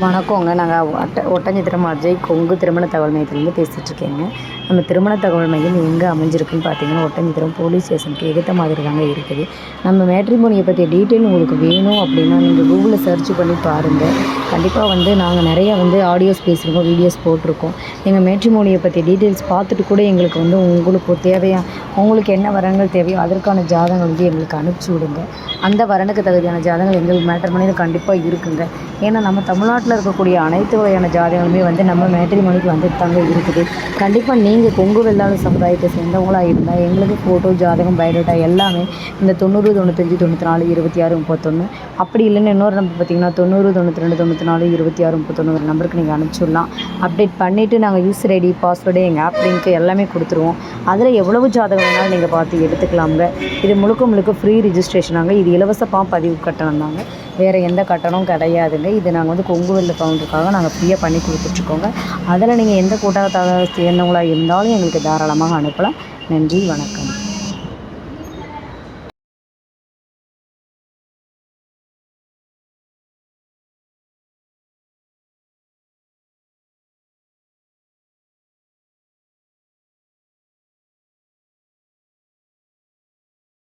வணக்கங்க. நாங்கள் ஒட்டஞ்சத்திரம் அஜய் கொங்கு திருமண தகவல் மையத்திலேருந்து பேசிகிட்ருக்கேங்க. நம்ம திருமண தகவல் மையம் எங்கே அமைஞ்சிருக்குன்னு பார்த்தீங்கன்னா, ஒட்டஞ்சத்திரம் போலீஸ் ஸ்டேஷனுக்கு எதிர்த்த மாதிரி தாங்க இருக்குது. நம்ம மேட்ரிமோனியை பற்றிய டீட்டெயில் உங்களுக்கு வேணும் அப்படின்னா, நீங்கள் கூகுளில் சர்ச் பண்ணி பாருங்கள். கண்டிப்பாக நாங்கள் நிறையா ஆடியோஸ் பேசியிருக்கோம், வீடியோஸ் போட்டிருக்கோம். எங்கள் மேட்ரிமோனியை பற்றிய டீட்டெயில்ஸ் பார்த்துட்டு கூட எங்களுக்கு உங்களுக்கு உங்களுக்கு என்ன வரன்கள் தேவையோ அதற்கான ஜாதகங்கள் எங்களுக்கு அனுப்பிச்சி விடுங்க. அந்த வரனுக்கு தகுதியான ஜாதகங்கள் எங்கள் மேட்ரிமோனியில் கண்டிப்பாக இருக்குங்க. ஏன்னா நம்ம தமிழ்நாட்டில் இருக்கக்கூடிய அனைத்து வகையான ஜாதகங்களுமே நம்ம மேட்ரிமோனிக்கு வந்துட்டு தாங்க இருக்குது. கண்டிப்பாக நீங்கள் கொங்கு வெள்ளாள சமுதாயத்தை சேர்ந்தவங்களாக இருந்தால் எங்களுக்கு ஃபோட்டோ, ஜாதகம், பயோடேட்டா எல்லாமே இந்த 90 95 94 26 31 அப்படி இல்லைன்னு இன்னொரு நம்பர் பார்த்திங்கன்னா 90 92 94 26 31 நம்பருக்கு நீங்கள் அனுப்பிச்சிடலாம். அப்டேட் பண்ணிவிட்டு நாங்கள் யூசர் ஐடி, பாஸ்வேர்டு, எங்கள் ஆப் லிங்க்கு எல்லாமே கொடுத்துருவோம். அதில் எவ்வளவு ஜாதகம் வேணாலும் நீங்கள் பார்த்து எடுத்துக்கலாங்க. இது முழுக்க ஃப்ரீ ரிஜிஸ்ட்ரேஷனாங்க. இது இலவசமாக பதிவு கட்டணம் தாங்க, வேறு எந்த கட்டணமும் கிடையாதுங்க. இது நாங்கள் கொங்கு வெள்ள கவுண்டருக்காக நாங்கள் ஃப்ரீயாக பண்ணி கொடுத்துட்ருக்கோங்க. அதில் நீங்கள் எந்த கூட்டத்தை சேர்ந்தவங்களாக இருந்தாலும் எங்களுக்கு தாராளமாக அனுப்பலாம். நன்றி, வணக்கம்.